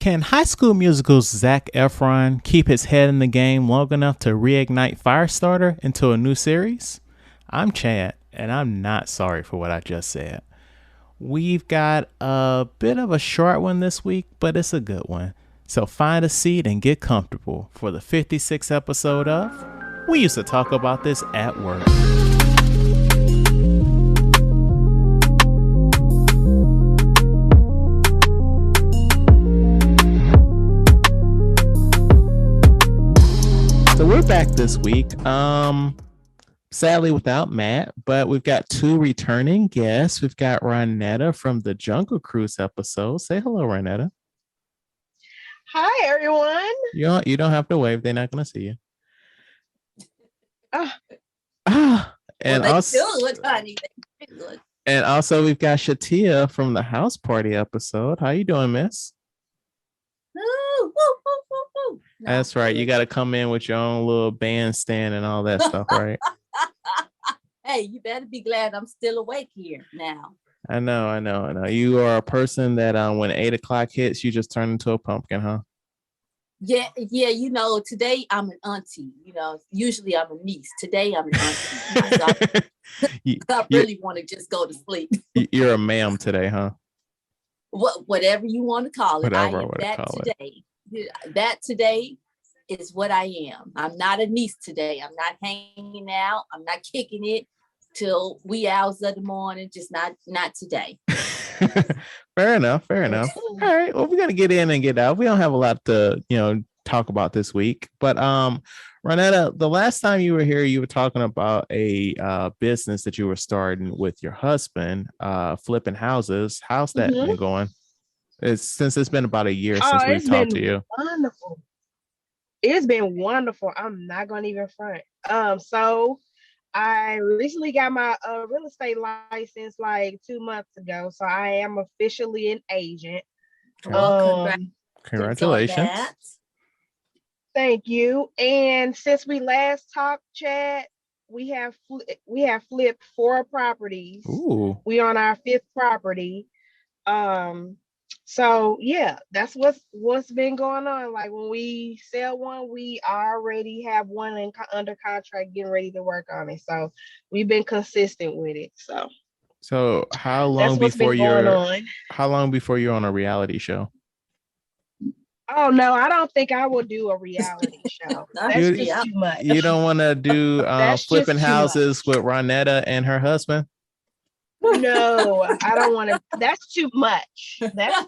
Can High School Musical's Zac Efron keep his head in the game long enough to reignite Firestarter into a new series? I'm Chad, and I'm not sorry for what I just said. We've got a bit of a short one this week, but it's a good one. So find a seat and get comfortable for the 56th episode of We Used to Talk About This at Work. So we're back this week. Sadly without Matt, but we've got two returning guests. We've got Ronnetta from the Jungle Cruise episode. Say hello, Ronnetta. Hi, everyone. You don't have to wave. They're not going to see you. And well, also, honey. And also we've got Shatia from the House Party episode. How you doing, miss? No, that's right. You got to come in with your own little bandstand and all that stuff, right? Hey, you better be glad I'm still awake here now. I know. You are a person that when 8 o'clock hits, you just turn into a pumpkin, huh? Yeah. You know, today I'm an auntie. You know, usually I'm a niece. Today I'm an auntie. I really want to just go to sleep. You're a ma'am today, huh? Whatever you want to call it. Whatever I am that today. That today is what I am. I'm not a niece today. I'm not hanging out. I'm not kicking it till wee hours of the morning. Just not today. Fair enough. All right. Well, we're gonna get in and get out. We don't have a lot to talk about this week, but Ronnetta, the last time you were here, you were talking about a business that you were starting with your husband, flipping houses. How's that been going? It's been about a year since we talked to you. Wonderful. It's been wonderful. I'm not going to even front. So I recently got my real estate license like 2 months ago. So I am officially an agent. Congratulations. Thank you. And since we last talked, Chad, we have flipped 4 properties. Ooh. We on our 5th property. So yeah, that's what's been going on. Like when we sell one, we already have one under contract, getting ready to work on it. So we've been consistent with it. So how long before you're on a reality show? Oh no, I don't think I will do a reality show. That's just too much. You don't want to do flipping houses with Ronnetta and her husband? No, I don't want to. That's too much. I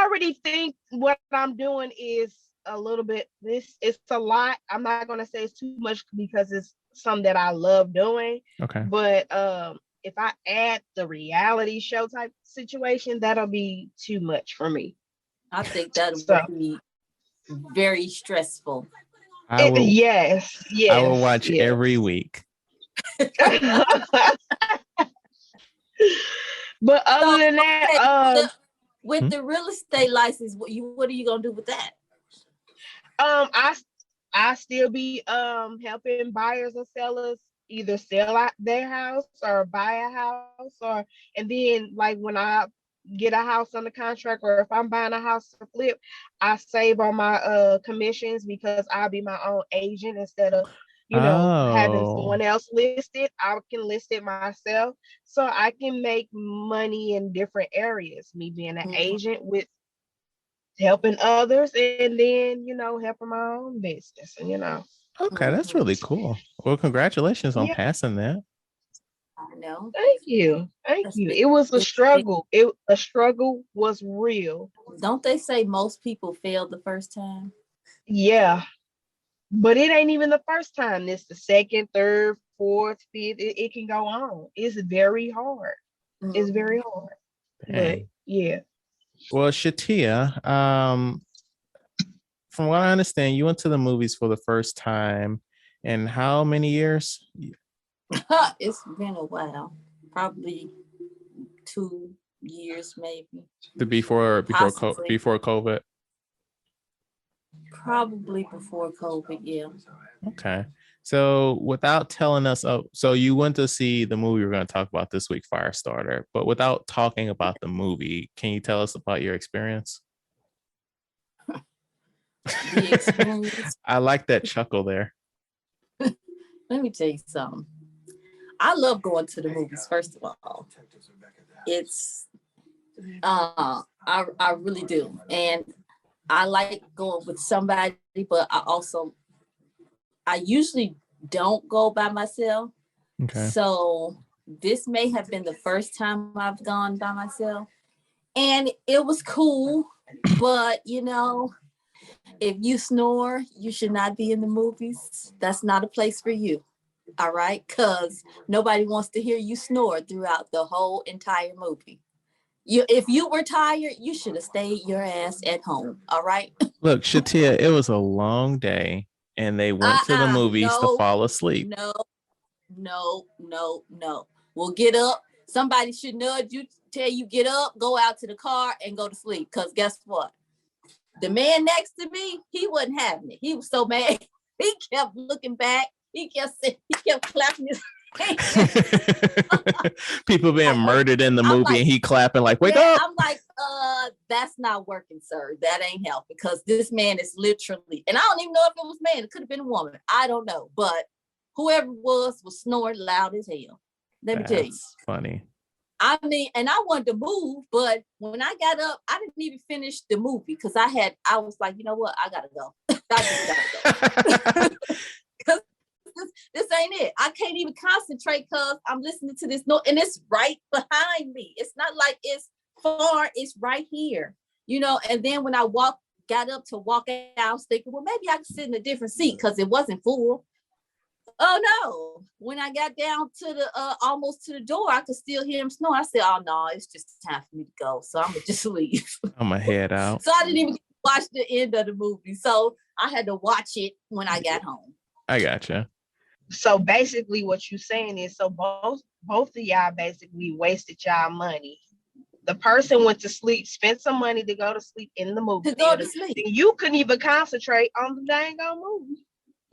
already think what I'm doing is a little bit, it's a lot. I'm not going to say it's too much because it's something that I love doing. Okay. But if I add the reality show type situation, that'll be too much for me. I think that'll be very stressful. Yes. I will watch every week. But other than that, with the real estate license, what are you gonna do with that? I still be helping buyers and sellers either sell out their house or buy a house, and then like when I get a house under contract or if I'm buying a house to flip, I save on my commissions because I'll be my own agent instead of having someone else listed. I can list it myself, so I can make money in different areas. Me being an agent with helping others, and then helping my own business. And Okay, that's really cool. Well, congratulations on passing that. I know. Thank you. It was a struggle. A struggle was real. Don't they say most people fail the first time? Yeah. But it ain't even the first time. It's the second, third, fourth, fifth. It can go on. It's very hard. It's very hard. But yeah. Well, Shatia, from what I understand, you went to the movies for the first time in how many years? It's been a while. Probably 2 years, maybe. Before COVID. Probably before COVID, yeah. Okay. So without telling us, so you went to see the movie we're going to talk about this week, Firestarter, but without talking about the movie, can you tell us about your experience? The experience. I like that chuckle there. Let me tell you something. I love going to the movies, first of all. It's I really do. And I like going with somebody, but I usually don't go by myself. Okay. So this may have been the first time I've gone by myself. And it was cool, but if you snore, you should not be in the movies. That's not a place for you. All right? Because nobody wants to hear you snore throughout the whole entire movie. If you were tired, you should have stayed your ass at home. All right? Look, Shatia, it was a long day and they went to the movies to fall asleep. No. We'll get up. Somebody should nudge you, tell you get up, go out to the car and go to sleep. Because guess what? The man next to me, he wasn't having it. He was so mad. He kept looking back. He kept clapping his hands. People being murdered in the movie, and he clapping like, wake up. I'm like, that's not working, sir. That ain't helping, because this man is literally, and I don't even know if it was a man. It could have been a woman. I don't know. But whoever was snoring loud as hell. Let me tell you. Funny. I mean, and I wanted to move, but when I got up, I didn't even finish the movie because I was like, you know what? I gotta go. I just gotta go. Because this ain't it. I can't even concentrate because I'm listening to this note, and it's right behind me. It's not like it's far, it's right here. And then when I got up to walk out, I was thinking, well, maybe I could sit in a different seat because it wasn't full. Oh no. When I got down to the almost to the door, I could still hear him snore. I said, oh no, it's just time for me to go. So I'm gonna just leave. I'm gonna head out. So I didn't even watch the end of the movie. So I had to watch it when I got home. I gotcha. So basically what you're saying is, so both of y'all basically wasted y'all money. The person went to sleep, spent some money to go to sleep in the movie. To go to sleep. And you couldn't even concentrate on the dang old movie.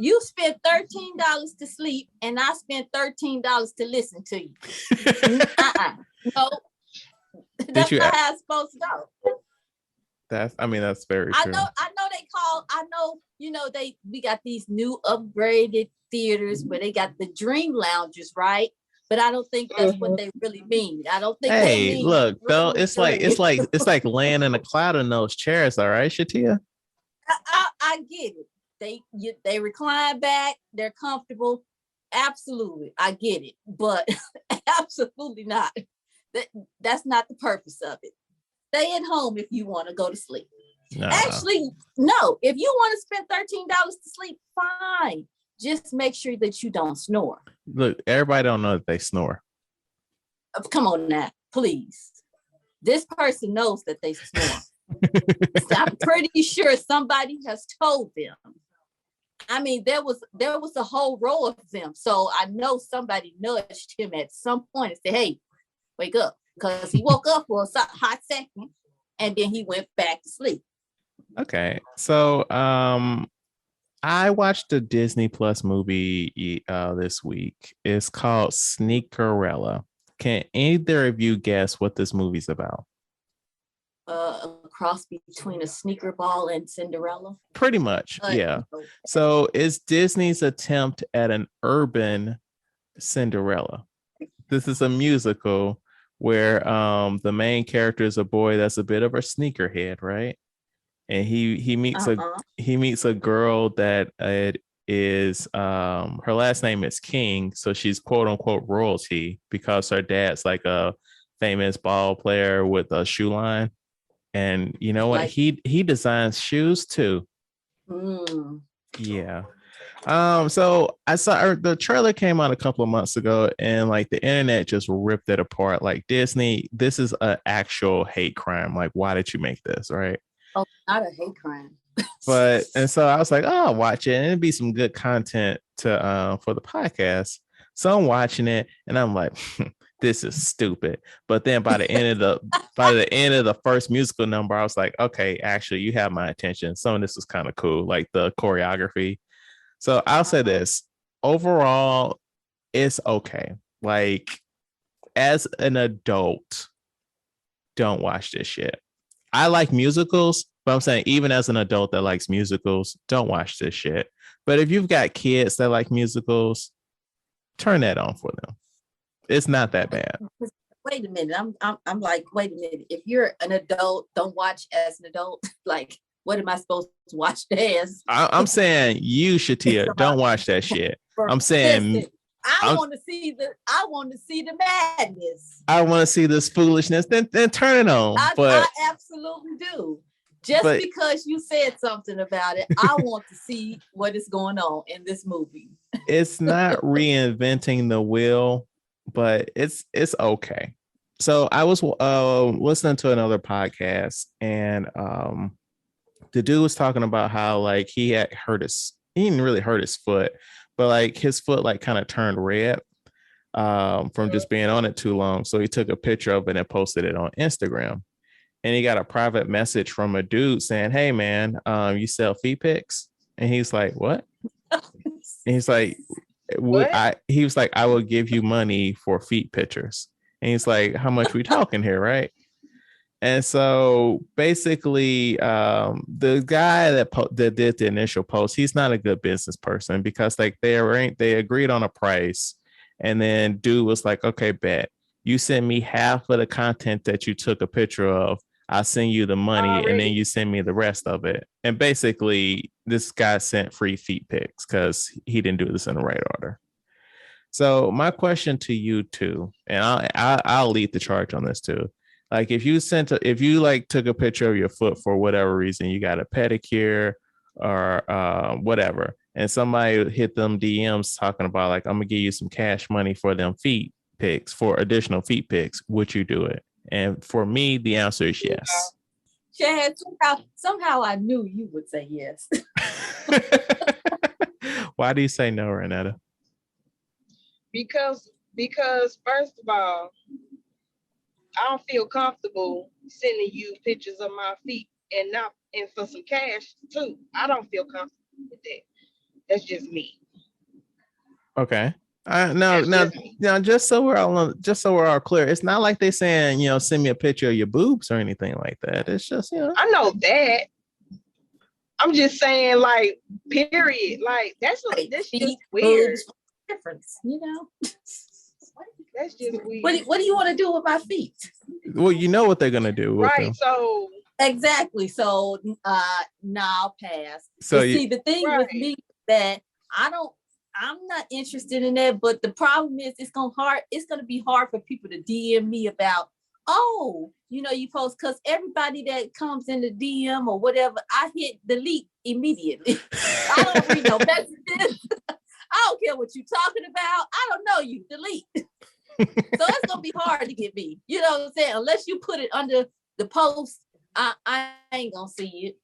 You spent $13 to sleep, and I spent $13 to listen to you. No, that's not how it's supposed to go. That's very true. I know we got these new upgraded theaters where they got the dream lounges, right? But I don't think that's what they really mean. I don't think they mean. Look, though, it's like laying in a cloud in those chairs, all right, Shatia? I get it. They recline back, they're comfortable. Absolutely, I get it, but absolutely not. That's not the purpose of it. Stay at home if you want to go to sleep. No. Actually, no. If you want to spend $13 to sleep, fine. Just make sure that you don't snore. Look, everybody don't know that they snore. Come on now, please. This person knows that they snore. I'm pretty sure somebody has told them. I mean, there was a whole row of them. So I know somebody nudged him at some point and said, hey, wake up. Because he woke up for a hot second and then he went back to sleep. Okay. So I watched a Disney Plus movie this week. It's called Sneakerella. Can either of you guess what this movie's about? A cross between a sneaker ball and Cinderella? Pretty much, yeah. So it's Disney's attempt at an urban Cinderella. This is a musical where the main character is a boy that's a bit of a sneakerhead, right? And he meets a girl that is her last name is King, so she's quote unquote royalty because her dad's like a famous ball player with a shoe line. And you know what? He designs shoes too. Yeah. So I saw the trailer came out a couple of months ago, and like the internet just ripped it apart. Like, Disney, this is an actual hate crime. Like, why did you make this? Right? Oh, not a hate crime. And so I was like, oh, I'll watch it, and it'd be some good content to for the podcast. So I'm watching it, and I'm like, this is stupid. But then by the end of the first musical number, I was like, okay, actually, you have my attention. Some of this was kind of cool, like the choreography. So I'll say this: overall, it's okay. Like, as an adult, don't watch this shit. I like musicals, but I'm saying even as an adult that likes musicals, don't watch this shit. But if you've got kids that like musicals, turn that on for them. It's not that bad. Wait a minute. I'm like, wait a minute. If you're an adult, don't watch as an adult. Like, what am I supposed to watch as? I'm saying you, Shatia, don't watch that shit. I'm saying Listen, I want to see the madness. I want to see this foolishness. Then turn it on. I absolutely do. Just because you said something about it, I want to see what is going on in this movie. It's not reinventing the wheel, but it's okay. So I was listening to another podcast, and the dude was talking about how like he didn't really hurt his foot, but like his foot like kind of turned red from just being on it too long. So he took a picture of it and posted it on Instagram. And he got a private message from a dude saying, "Hey man, you sell feet pics?" And he's like, "What?" And he's like, he was like, "I will give you money for feet pictures." And he's like, "How much we talking here, right?" And so basically, the guy that did the initial post, he's not a good business person because like they agreed on a price, and then dude was like, "Okay, bet you send me half of the content that you took a picture of. I'll send you the money, and then you send me the rest of it." And basically, this guy sent free feet pics because he didn't do this in the right order. So my question to you too, and I'll lead the charge on this too. Like if you like took a picture of your foot for whatever reason, you got a pedicure or whatever, and somebody hit them DMs talking about like, "I'm gonna give you some cash money for them feet pics, for additional feet pics," would you do it? And for me, the answer is yes. Chad, somehow I knew you would say yes. Why do you say no, Ronnetta? Because first of all, I don't feel comfortable sending you pictures of my feet and for some cash too. I don't feel comfortable with that. That's just me. Okay. Now, just so we're all clear, it's not like they saying, send me a picture of your boobs or anything like that. It's just, I know that. I'm just saying, like, period. Like, that's just weird. Difference, That's just weird. What do you want to do with my feet? Well, you know what they're gonna do with them. So exactly. So I'll pass. So see, the thing with me that I'm not interested in that, but the problem is it's gonna be hard for people to DM me about, you post, because everybody that comes in the DM or whatever, I hit delete immediately. I don't read no messages. I don't care what you're talking about. I don't know you. Delete. So it's gonna be hard to get me. You know what I'm saying? Unless you put it under the post, I ain't gonna see it.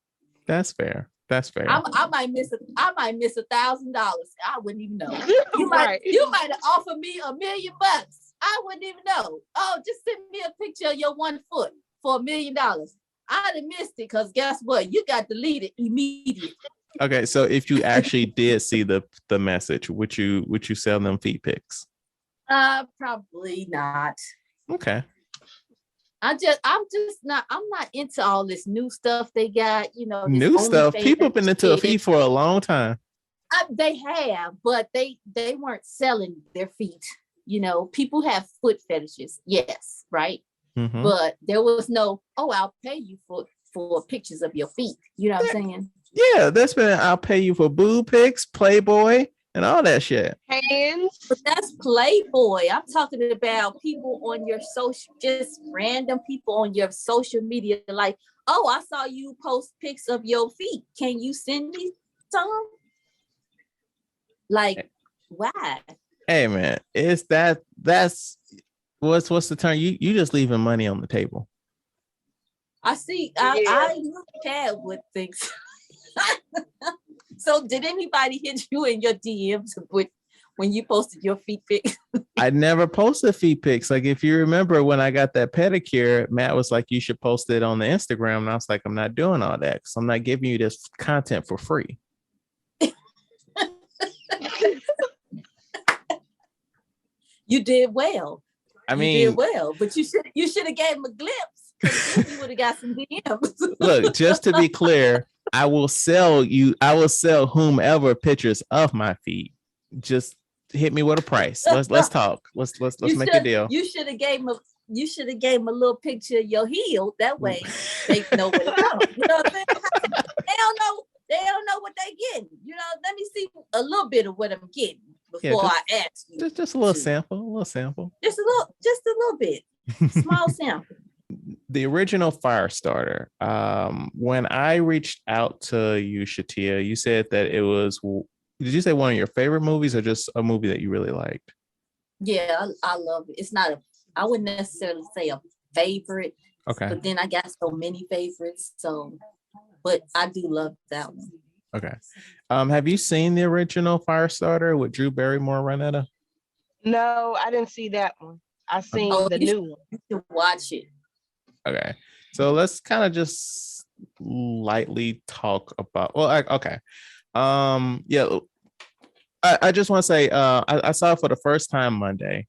That's fair. I might miss $1,000. I wouldn't even know. You might have offered me $1 million. I wouldn't even know. Oh, just send me a picture of your one foot for $1 million. I'd have missed it because guess what? You got deleted immediately. Okay, so if you actually did see the message, would you sell them feet pics? Probably not. Okay. I'm not into all this new stuff they got, New stuff. People have been into a feet for a long time. They have, but they weren't selling their feet. People have foot fetishes. Yes, right. Mm-hmm. But there was no, I'll pay you for pictures of your feet. You know what I'm saying? Yeah, that's been, I'll pay you for boob pics, Playboy, and all that shit. Hands. But that's Playboy. I'm talking about people on your just random people on your social media. Like, I saw you post pics of your feet. Can you send me some? Like, why? Hey man, that's what's the term? You just leaving money on the table. I see. I look at with things. So did anybody hit you in your DMs when you posted your feet pics? I never posted feet pics. Like if you remember when I got that pedicure, Matt was like, "You should post it on the Instagram," and I was like, "I'm not doing all that because I'm not giving you this content for free." You did well. I You mean, did well, but you should have gave him a glimpse, because then you would have got some DMs. look, just to be clear, I will sell whomever pictures of my feet. Just hit me with a price. Let's talk. Let's make a deal. You should have gave him a little picture of your heel. That way they know where to go. You know what I'm saying? They don't know what they getting. You know, let me see a little bit of what I'm getting before I ask you. Just a little sample. Just a little bit. Small sample. The original Firestarter. When I reached out to you, Shatia, you said that it was. Did you say one of your favorite movies, or just a movie that you really liked? Yeah, I love it. It's not I wouldn't necessarily say a favorite. Okay. But then I got so many favorites. So, but I do love that one. Okay. Have you seen the original Firestarter with Drew Barrymore, Ronnetta? No, I didn't see that one. I seen the new one. You should watch it. Okay. So let's kind of just lightly talk about. Well, okay. Yeah. I just want to say, I saw it for the first time Monday,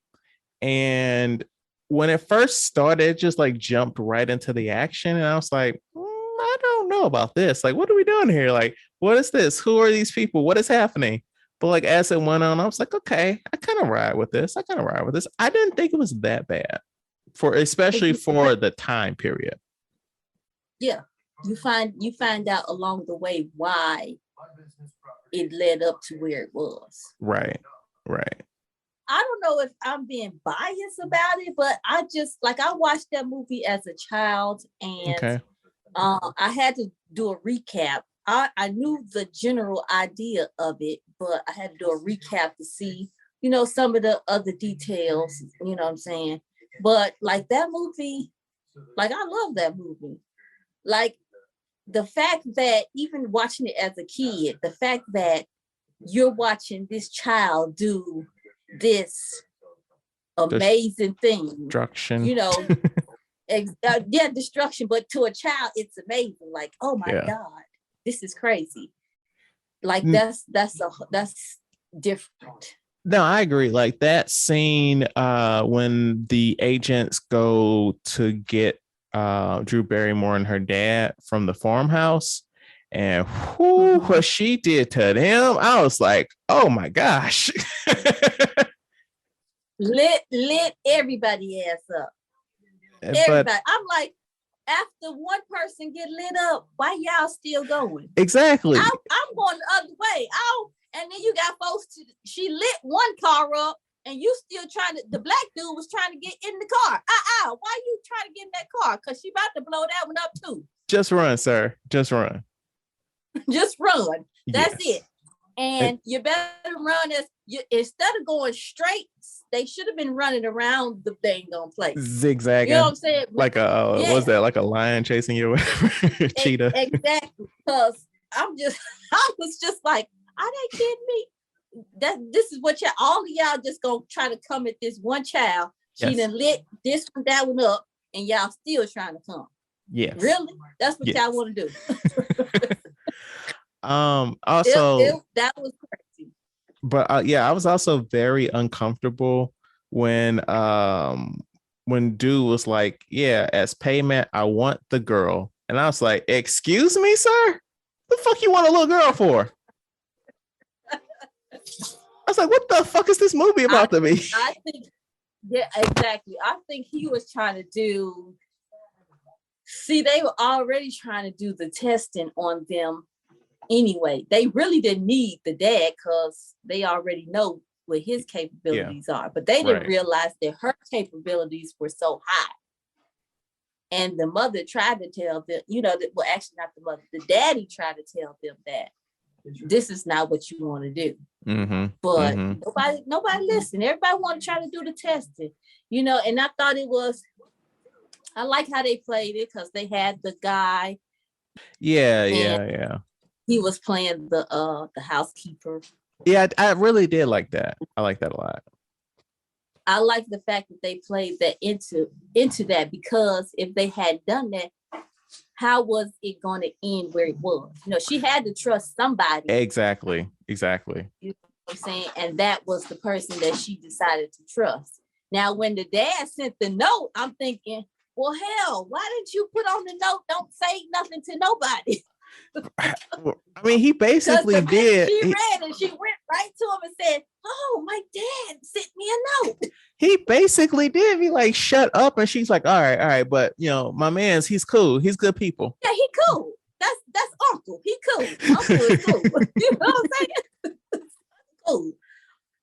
and when it first started, it just like jumped right into the action, and I was like, I don't know about this. Like, what are we doing here? Like, what is this? Who are these people? What is happening? But like as it went on, I was like, okay, I kind of ride with this. I didn't think it was that bad, especially for the time period. Yeah, you find out along the way why it led up to where it was. Right. I don't know if I'm being biased about it, but I watched that movie as a child, and I had to do a recap. I knew the general idea of it, but I had to do a recap to see, some of the other details, you know what I'm saying? But like that movie, like I love that movie. Like the fact that even watching it as a kid, the fact that you're watching this child do this amazing thing, destruction, destruction, but to a child it's amazing. Like, oh my God, this is crazy. Like that's different. No, I agree. Like that scene when the agents go to get Drew Barrymore and her dad from the farmhouse, and what she did to them, I was like, oh my gosh. lit everybody ass up. Everybody. I'm like, after one person get lit up, why y'all still going? Exactly. I'm going the other way. And then you got folks, she lit one car up, and you still the black dude was trying to get in the car. Why you trying to get in that car? Because she about to blow that one up too. Just run, sir. Just run. Just run. That's it. And you better run instead of going straight, they should have been running around the dang on place. Zigzagging. You know what I'm saying? Like what's that? Like a lion chasing you? Cheetah. Exactly. Because I was just like, are they kidding me? This is what all of y'all just gonna try to come at this one child. She done lit this one, that one up, and y'all still trying to come. Yes. Really? That's what y'all want to do. Also, that was crazy. But I was also very uncomfortable when dude was like, yeah, as payment, I want the girl. And I was like, excuse me, sir? What the fuck you want a little girl for? I was like, what the fuck is this movie about to be? I think, yeah, exactly. I think he was trying to they were already trying to do the testing on them anyway. They really didn't need the dad because they already know what his capabilities are. But they didn't realize that her capabilities were so high. And the mother tried to tell them, actually not the mother, the daddy tried to tell them that this is not what you want to do. Mm-hmm. But nobody listened. Everybody want to try to do the testing, and I thought I like how they played it because they had the guy. Yeah. He was playing the housekeeper. Yeah, I really did like that. I like that a lot. I like the fact that they played that into that, because if they had done that, how was it going to end where it was? She had to trust somebody. Exactly. I'm saying? And that was the person that she decided to trust. Now, when the dad sent the note, I'm thinking, well, hell, why didn't you put on the note, don't say nothing to nobody? I mean, he basically did. She read and she went right to him and said, oh, my dad sent me a note. He basically did be like, shut up. And she's like, all right. But, my man's, he's cool. He's good people. Yeah, he cool. That's uncle. He cool. Uncle is cool. You know what I'm saying? Cool. And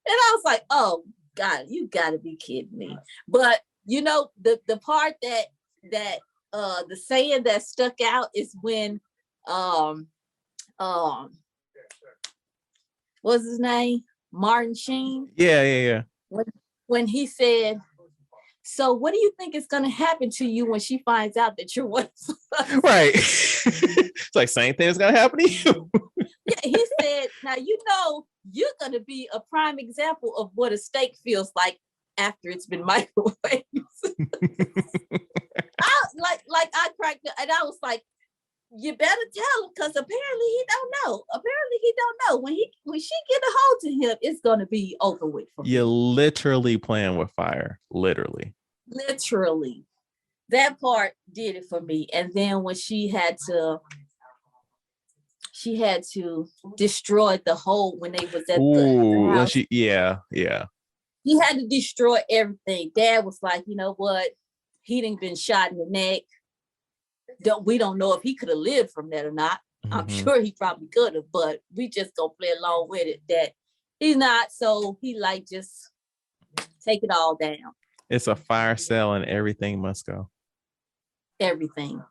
I was like, oh, God, you got to be kidding me. But, the part that the saying that stuck out is when what's his name? Martin Sheen. Yeah. When he said, so what do you think is going to happen to you when she finds out that you're one of us? Right. It's like same thing is going to happen to you. Yeah, he said, now, you're going to be a prime example of what a steak feels like after it's been microwaved. I cracked it, and I was like, you better tell him, because apparently he don't know. When she get a hold to him, it's gonna be over with for You're me. literally playing with fire. Literally. That part did it for me. And then when she had to destroy the whole when they was at the house. Yeah. He had to destroy everything. Dad was like, you know what? He done been shot in the neck. We don't know if he could have lived from that or not. Mm-hmm. I'm sure he probably could have, but we just gonna play along with it that he's not. So he just take it all down. It's a fire sale and everything must go. Everything.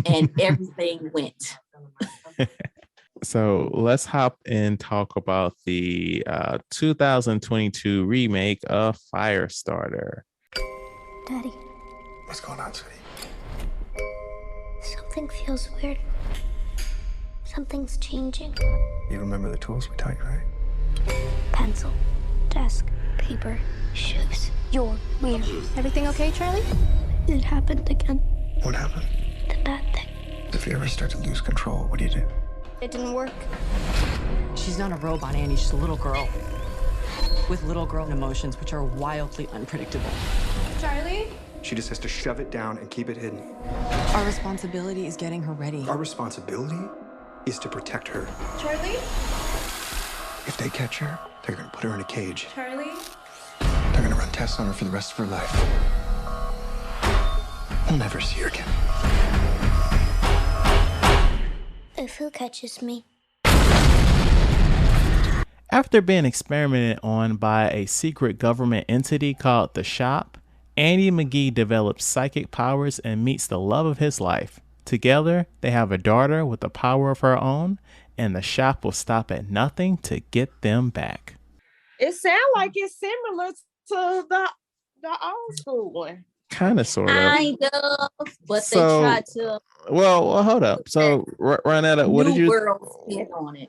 And everything went. So let's hop and talk about the 2022 remake of Firestarter. Daddy. What's going on, sweetie? Something feels weird. Something's changing. You remember the tools we taught you, right? Pencil, desk, paper, shoes. You're weird. Everything okay, Charlie? It happened again. What happened? The bad thing. If you ever start to lose control, what do you do? It didn't work. She's not a robot, Andy. She's a little girl with little girl emotions, which are wildly unpredictable. Charlie? She just has to shove it down and keep it hidden. Our responsibility is getting her ready. Our responsibility is to protect her. Charlie? If they catch her, they're gonna put her in a cage. Charlie? They're gonna run tests on her for the rest of her life. We'll never see her again. If who catches me? After being experimented on by a secret government entity called the Shop, Andy McGee develops psychic powers and meets the love of his life. Together, they have a daughter with a power of her own, and the Shop will stop at nothing to get them back. It sounds like it's similar to the old school one. Kind of, sort of. Kind of, but they tried to. Well, hold up. So, Ronnetta,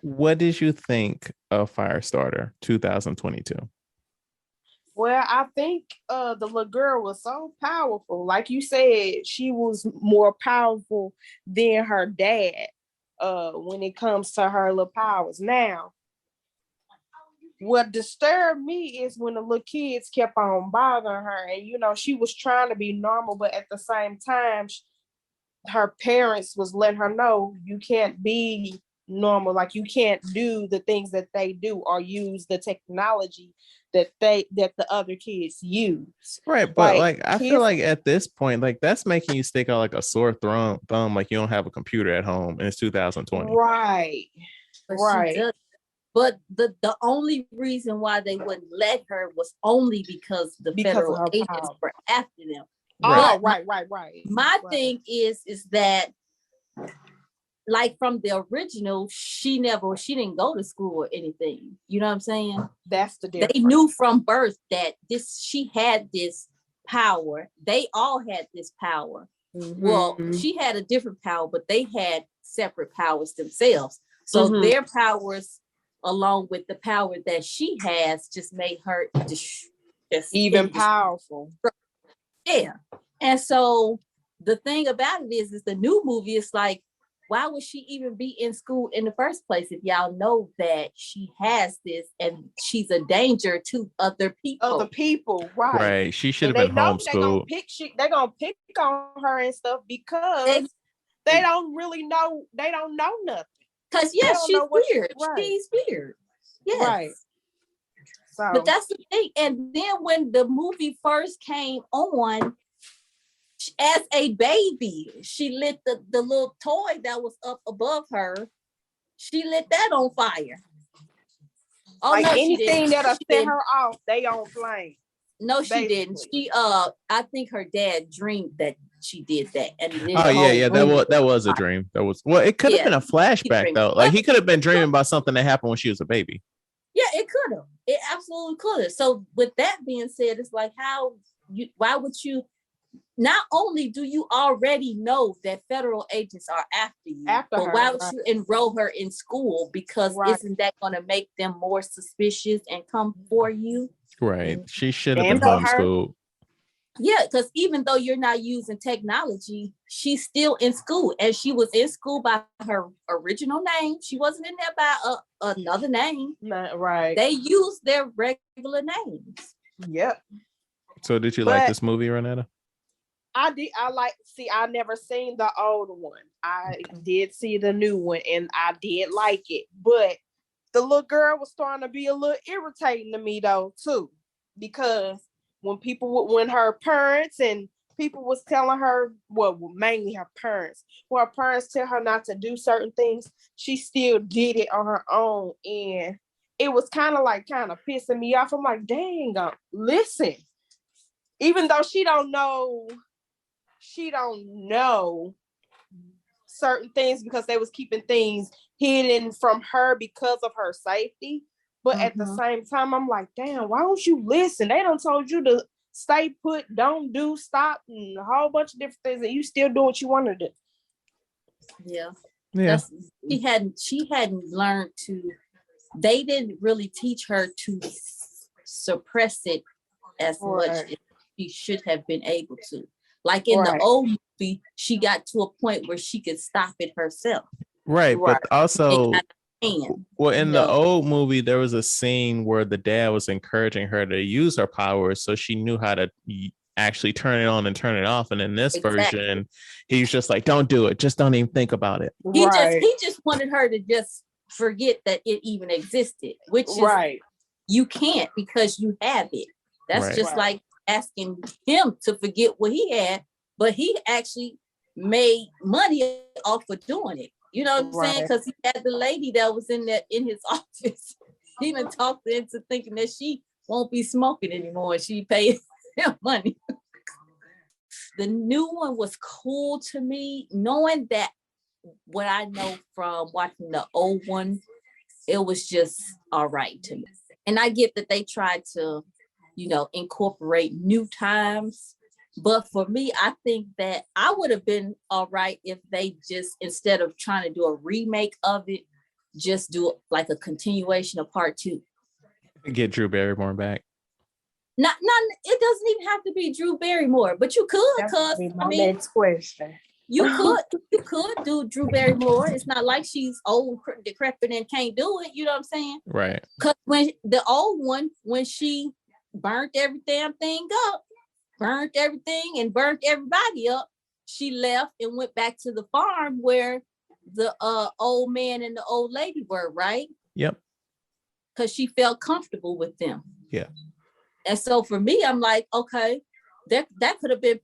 what did you think of Firestarter 2022? Well, I think the little girl was so powerful. Like you said, she was more powerful than her dad when it comes to her little powers. Now, what disturbed me is when the little kids kept on bothering her. And, she was trying to be normal, but at the same time, her parents was letting her know you can't be normal. Like, you can't do the things that they do or use the technology that the other kids use. Right, but I feel like at this point, that's making you stick out like a sore thumb, like you don't have a computer at home and it's 2020. Right. But the only reason why they wouldn't let her was only because the federal agents were after them. Oh, right. My thing is that, like, from the original, she didn't go to school or anything. You know what I'm saying? That's the difference. They knew from birth that she had this power. They all had this power. Mm-hmm. Well, she had a different power, but they had separate powers themselves. So their powers, along with the power that she has, just made her just even powerful. Yeah. And so the thing about it is the new movie is like, why would she even be in school in the first place if y'all know that she has this and she's a danger to other people? Right? Right. She should And have they been know homeschooled. they're gonna pick on her and stuff because they don't really know. They don't know nothing. Because she's weird. She's weird. Yes. Right. So, but that's the thing. And then when the movie first came on, as a baby, she lit the little toy that was up above her. She lit that on fire. Oh, like no, anything that'll set her off, they on flame. No, she didn't. She I think her dad dreamed that she did that. And that was a dream. That was it could have been a flashback though. Like he could have been dreaming about something that happened when she was a baby. Yeah, it could have. It absolutely could have. So with that being said, it's like why would you? Not only do you already know that federal agents are after you, but why would you enroll her in school? Because isn't that going to make them more suspicious and come for you? Right. She should have been homeschooled. Yeah, because even though you're not using technology, she's still in school. And she was in school by her original name. She wasn't in there by another name. Right. They used their regular names. Yep. So did you like this movie, Ronnetta? I did. I never seen the old one. I did see the new one and I did like it. But the little girl was starting to be a little irritating to me though, too. Because when her parents and people was telling her, well, mainly her parents, when her parents tell her not to do certain things, she still did it on her own. And it was kind of pissing me off. I'm like, dang, listen. Even though she don't know certain things because they was keeping things hidden from her because of her safety. But at the same time, I'm like, damn, why don't you listen? They done told you to stay put, don't do, stop, and a whole bunch of different things, and you still do what you want to do. Yeah. She hadn't learned to, they didn't really teach her to suppress it as much as she should have been able to. Like in the old movie, she got to a point where she could stop it herself. Right. But also, in the old movie, there was a scene where the dad was encouraging her to use her powers so she knew how to actually turn it on and turn it off. And in this version, he's just like, don't do it. Just don't even think about it. He just wanted her to just forget that it even existed, which is you can't because you have it. That's just like asking him to forget what he had, but he actually made money off of doing it. You know what I'm saying? Because he had the lady that was in his office. He even talked her into thinking that she won't be smoking anymore. She paid him money. The new one was cool to me, knowing that what I know from watching the old one, it was just all right to me. And I get that they tried to, incorporate new times. But for me, I think that I would have been all right if they just, instead of trying to do a remake of it, just do like a continuation of part 2. Get Drew Barrymore back. Not, it doesn't even have to be Drew Barrymore, but you could, because next question. You could do Drew Barrymore. It's not like she's old, decrepit, and can't do it. You know what I'm saying? Right. Because when the old one, when she burnt every damn thing up, burnt everything and burnt everybody up, she left and went back to the farm where the old man and the old lady were, right? Yep. Because she felt comfortable with them. Yeah. And so for me, I'm like, okay, that could have been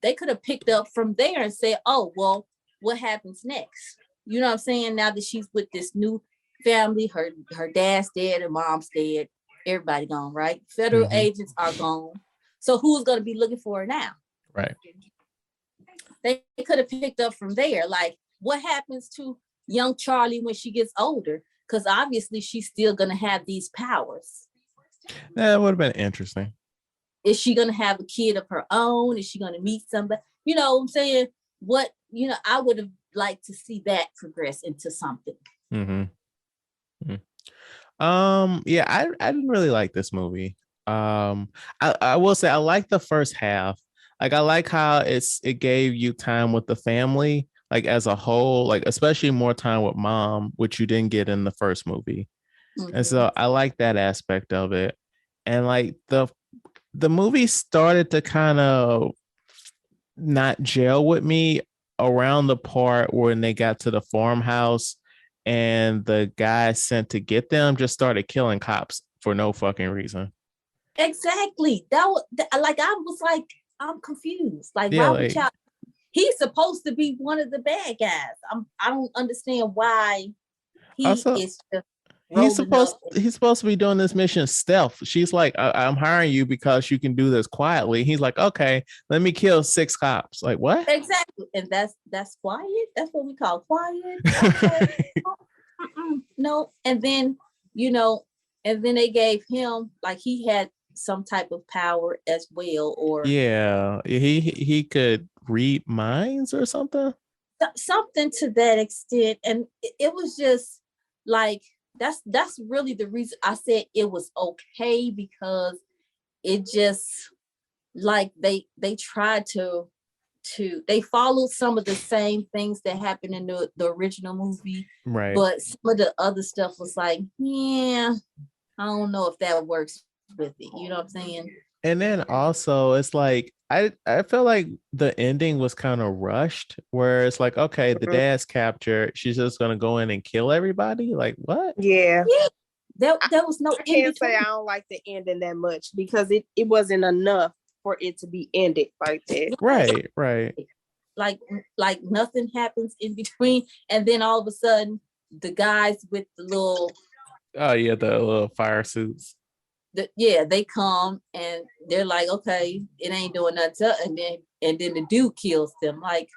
they could have picked up from there and said, oh, well, what happens next? You know what I'm saying? Now that she's with this new family, her dad's dead, her mom's dead, everybody gone, right? Federal agents are gone. So who's going to be looking for her now? Right. They could have picked up from there. Like, what happens to young Charlie when she gets older? Because obviously she's still going to have these powers. That would have been interesting. Is she going to have a kid of her own? Is she going to meet somebody? You know what I'm saying? I would have liked to see that progress into something. Yeah, I didn't really like this movie. I will say I like the first half. Like, I like how it gave you time with the family, like as a whole, like especially more time with mom, which you didn't get in the first movie. And so I like that aspect of it. And like the movie started to kind of not gel with me around the part when they got to the farmhouse and the guy sent to get them just started killing cops for no fucking reason. Exactly. That was like I was like, I'm confused. Like, Yeah, why would y'all? He's supposed to be one of the bad guys. I don't understand why he also, is just he's rolling up. he's supposed to be doing this mission stealth. She's like, I'm hiring you because you can do this quietly. He's like, okay, let me kill 6 cops. Like, what? Exactly. And that's quiet. That's what we call quiet. Okay. No. And then, and then they gave him like he had some type of power as well, or yeah, he could read minds or something. Something to that extent. And it was just like that's really the reason I said it was okay, because it just like they tried to they followed some of the same things that happened in the original movie, right? But some of the other stuff was like, yeah, I don't know if that works with it. You know what I'm saying? And then also it's like I feel like the ending was kind of rushed, where it's like, okay, the dad's captured, she's just gonna go in and kill everybody. Like, what? Yeah. There was no. I can't say I don't like the ending that much, because it wasn't enough for it to be ended like that. Right. Like nothing happens in between, and then all of a sudden the guys with the little the little fire suits. They come and they're like, okay, it ain't doing nothing, and then the dude kills them. Like,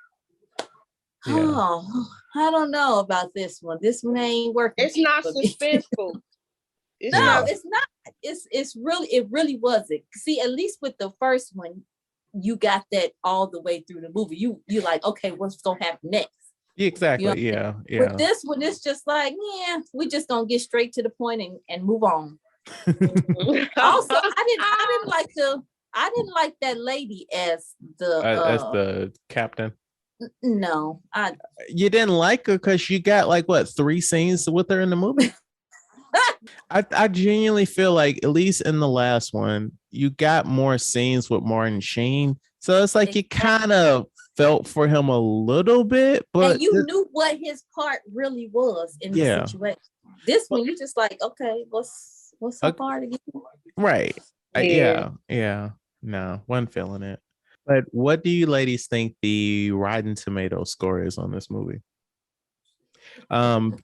oh, I don't know about this one. This one ain't working. It's not suspenseful. It's not. It really wasn't. See, at least with the first one, you got that all the way through the movie. You like, okay, what's gonna happen next? Exactly. Yeah. With this one, it's just like, yeah, we just gonna get straight to the point and move on. Also, I didn't like that lady as the captain. No, you didn't like her because you got like what 3 scenes with her in the movie. I genuinely feel like at least in the last one, you got more scenes with Martin Sheen, so it's like you kind of felt for him a little bit, but and you knew what his part really was in the situation. This one, you just like, okay, what's her part again? Right? Yeah. No, wasn't feeling it. But what do you ladies think the Rotten Tomatoes score is on this movie?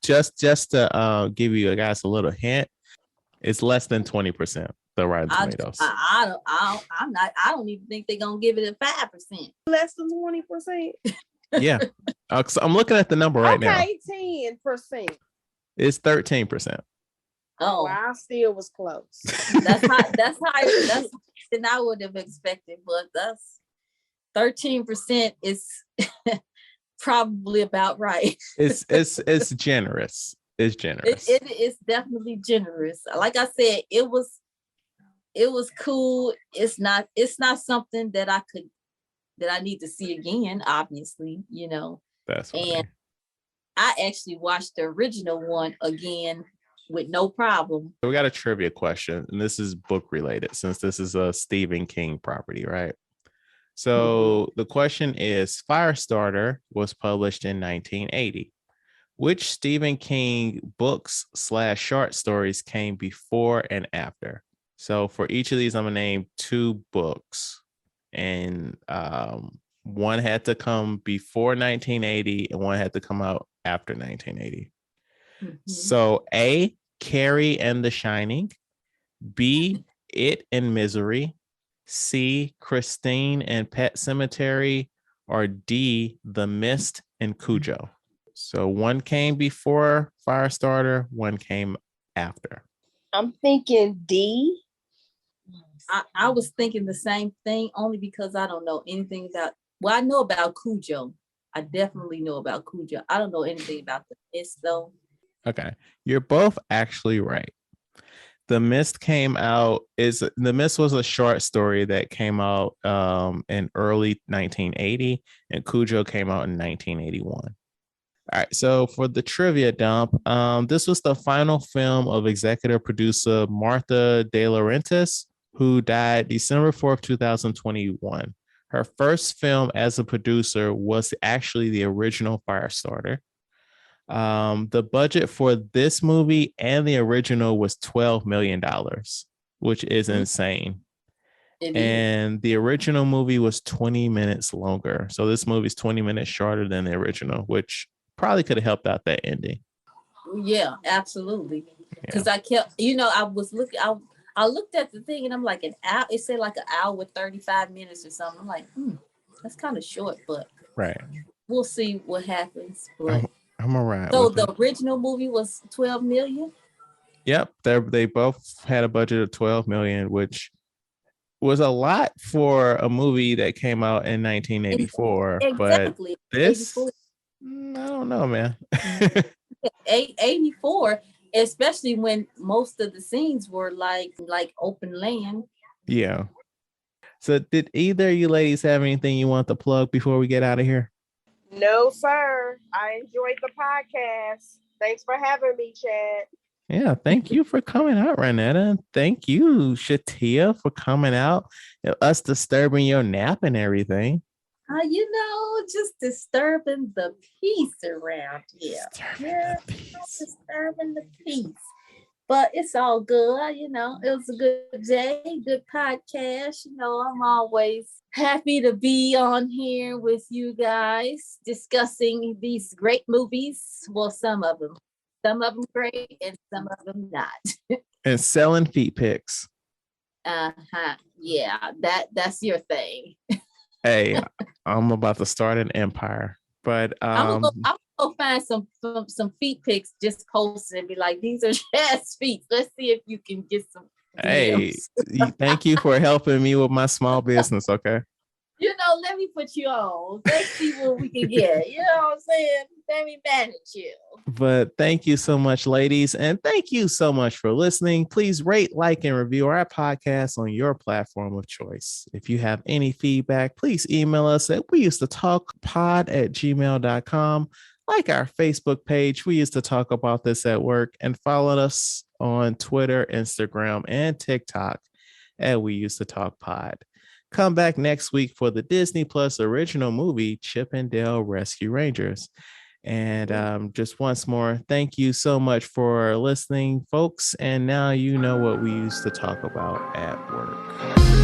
Just to give you guys a little hint, it's less than 20%. The Rotten Tomatoes. I don't even think they're gonna give it a 5%. Less than 20%. Yeah, so I'm looking at the number right now. Okay, 10%. It's 13%. Oh, I still was close. That's higher than I would have expected, but that's 13% is probably about right. It's generous. It's generous. It is definitely generous. Like I said, it was cool. It's not something that I need to see again, obviously, That's funny. And I actually watched the original one again with no problem. We got a trivia question, and this is book related since this is a Stephen King property, right? So the question is, Firestarter was published in 1980. Which Stephen King books / short stories came before and after? So for each of these, I'm gonna name 2 books, and one had to come before 1980 and one had to come out after 1980. So A, Carrie and the Shining, B, It and Misery, C, Christine and Pet Cemetery, or D, The Mist and Cujo. So one came before Firestarter, one came after. I'm thinking D. I was thinking the same thing, only because I don't know anything about. Well, I know about Cujo. I definitely know about Cujo. I don't know anything about the Mist though. Okay, you're both actually right. The Mist came out The Mist was a short story that came out in early 1980, and Cujo came out in 1981. All right, so for the trivia dump, this was the final film of executive producer Martha De Laurentiis, who died December 4th, 2021. Her first film as a producer was actually the original Firestarter. The budget for this movie and the original was $12 million, which is insane. And the original movie was 20 minutes longer. So this movie's 20 minutes shorter than the original, which probably could have helped out that ending. Yeah, absolutely. Because I kept, I was looking, I looked at the thing and I'm like, an hour, it said like an hour with 35 minutes or something. I'm like, that's kind of short, but right. We'll see what happens. But I'm around. So the original movie was 12 million? Yep. They both had a budget of 12 million, which was a lot for a movie that came out in 1984. Exactly. But this, 84. I don't know, man. 84, especially when most of the scenes were like open land. Yeah. So did either of you ladies have anything you want to plug before we get out of here? No, sir. I enjoyed the podcast. Thanks for having me, Chad. Yeah, thank you for coming out, Ronnetta. And thank you, Shatia, for coming out. Us disturbing your nap and everything. Just disturbing the peace around here. Disturbing the peace. But it's all good, it was a good day, good podcast. I'm always happy to be on here with you guys discussing these great movies. Well, some of them great and some of them not. And selling feet pics. Yeah, that's your thing. Hey, I'm about to start an empire. But I'm gonna go find some feet pics, just post it and be like, these are Chad's feet. Let's see if you can get some videos. Hey, thank you for helping me with my small business, okay? Let me put you on. Let's see what we can get. You know what I'm saying? Let me manage you. But thank you so much, ladies. And thank you so much for listening. Please rate, like, and review our podcast on your platform of choice. If you have any feedback, please email us at weusedtotalkpod@gmail.com. Like our Facebook page, We Used to Talk About This at Work, and follow us on Twitter, Instagram, and TikTok at We Used to Talk Pod. Come back next week for the Disney Plus original movie, Chip and Dale Rescue Rangers. And just once more, thank you so much for listening, folks. And now you know what we used to talk about at work.